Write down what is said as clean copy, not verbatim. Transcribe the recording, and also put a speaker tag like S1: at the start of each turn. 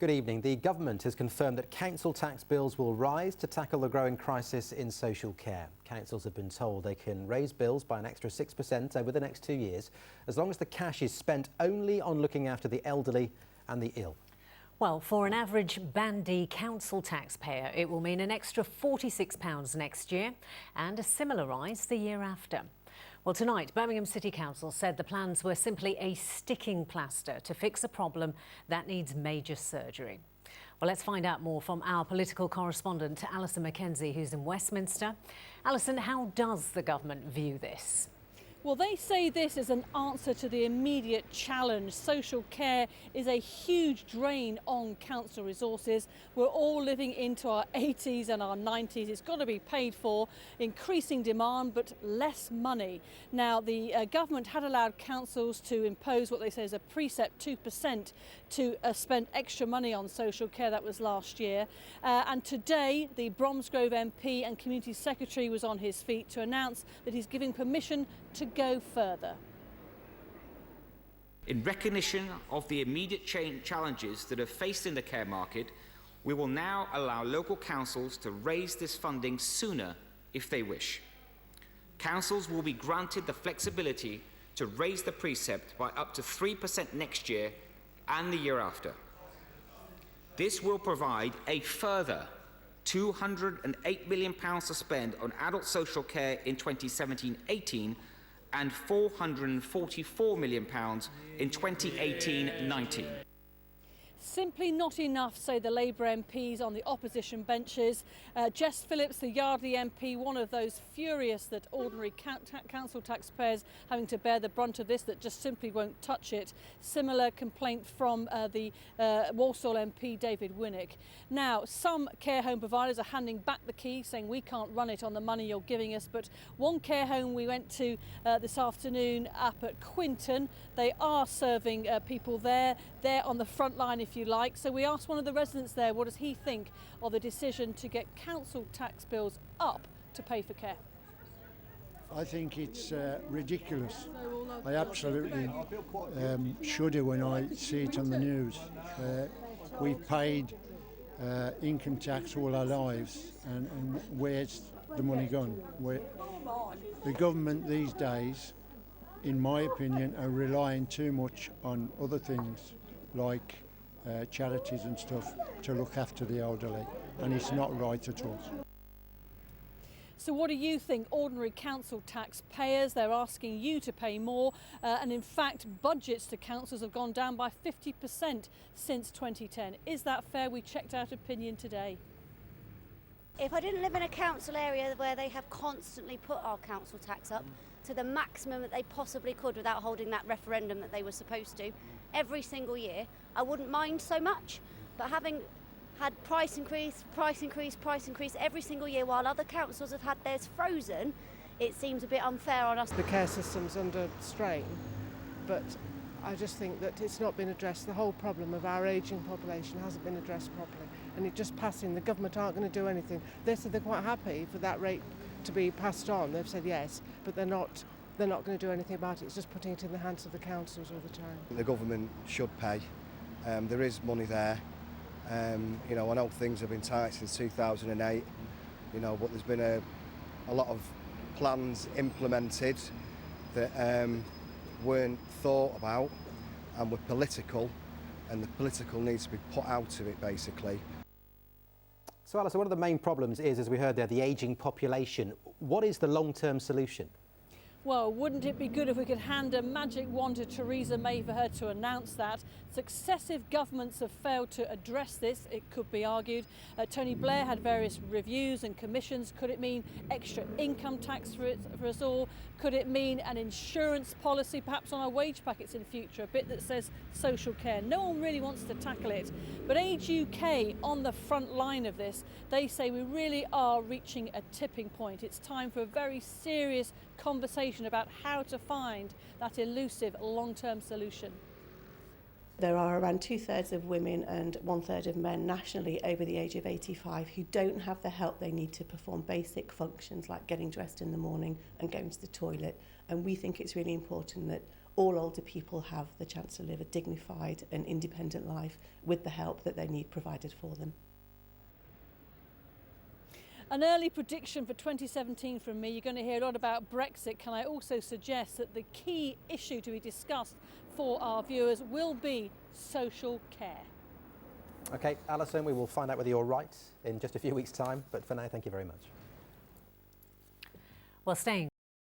S1: Good evening. The government has confirmed that council tax bills will rise to tackle the growing crisis in social care. Councils have been told they can raise bills by an extra 6% over the next 2 years, as long as the cash is spent only on looking after the elderly and the ill.
S2: Well, for an average Band D council taxpayer, it will mean an extra £46 next year and a similar rise the year after. Well, tonight, Birmingham City Council said the plans were simply a sticking plaster to fix a problem that needs major surgery. Well, let's find out more from our political correspondent, Alison Mackenzie, who's in Westminster. Alison, how does the government view this?
S3: Well, they say this is an answer to the immediate challenge. Social care is a huge drain on council resources. We're all living into our 80s and our 90s. It's got to be paid for. Increasing demand, but less money. Now, the government had allowed councils to impose what they say is a precept 2% to spend extra money on social care. That was last year. And today, the Bromsgrove MP and Community Secretary was on his feet to announce that he's giving permission to go further.
S4: In recognition of the immediate challenges that are faced in the care market, we will now allow local councils to raise this funding sooner if they wish. Councils will be granted the flexibility to raise the precept by up to 3% next year and the year after. This will provide a further £208 million to spend on adult social care in 2017-18 and £444 million in 2018-19.
S3: Simply not enough, say the Labour MPs on the opposition benches. Jess Phillips, the Yardley MP, one of those furious that ordinary council taxpayers having to bear the brunt of this, that just simply won't touch it. Similar complaint from the Walsall MP, David Winnick. Now, some care home providers are handing back the key, saying we can't run it on the money you're giving us. But one care home we went to this afternoon up at Quinton, they are serving people there. They're on the front line, if you like. So we asked one of the residents there, what does he think of the decision to get council tax bills up to pay for care?
S5: I think it's ridiculous. I absolutely shudder when I see it on the news. We've paid income tax all our lives, and where's the money gone? The government these days, in my opinion, are relying too much on other things like charities and stuff to look after the elderly, and it's not right at all.
S3: So what do you think? Ordinary council taxpayers, they're asking you to pay more, and in fact budgets to councils have gone down by 50% since 2010. Is that fair? We checked out opinion today.
S6: If I didn't live in a council area where they have constantly put our council tax up to the maximum that they possibly could without holding that referendum that they were supposed to every single year, I wouldn't mind so much. But having had price increase every single year while other councils have had theirs frozen, it seems a bit unfair on us.
S7: The care system's under strain, but I just think that it's not been addressed. The whole problem of our ageing population hasn't been addressed properly, and it just passing. The government aren't going to do anything. They said they're quite happy for that rate to be passed on. They've said yes, but they're not going to do anything about it. It's just putting it in the hands of the councils all the time.
S8: The government should pay. There is money there. You know, I know things have been tight since 2008, you know, but there's been a lot of plans implemented that weren't thought about and were political, and the political needs to be put out of it, basically.
S1: So, Alison, one of the main problems is, as we heard there, the ageing population. What is the long-term solution?
S3: Well, wouldn't it be good if we could hand a magic wand to Theresa May for her to announce that? Successive governments have failed to address this, it could be argued. Tony Blair had various reviews and commissions. Could it mean extra income tax for us all? Could it mean an insurance policy, perhaps on our wage packets in future, a bit that says social care? No one really wants to tackle it. But Age UK, on the front line of this, they say we really are reaching a tipping point. It's time for a very serious conversation about how to find that elusive long-term solution.
S9: There are around 2/3 of women and 1/3 of men nationally over the age of 85 who don't have the help they need to perform basic functions like getting dressed in the morning and going to the toilet. And we think it's really important that all older people have the chance to live a dignified and independent life with the help that they need provided for them.
S3: An early prediction for 2017 from me. You're going to hear a lot about Brexit. Can I also suggest that the key issue to be discussed for our viewers will be social care?
S1: OK, Alison, we will find out whether you're right in just a few weeks' time. But for now, thank you very much.
S2: Well, staying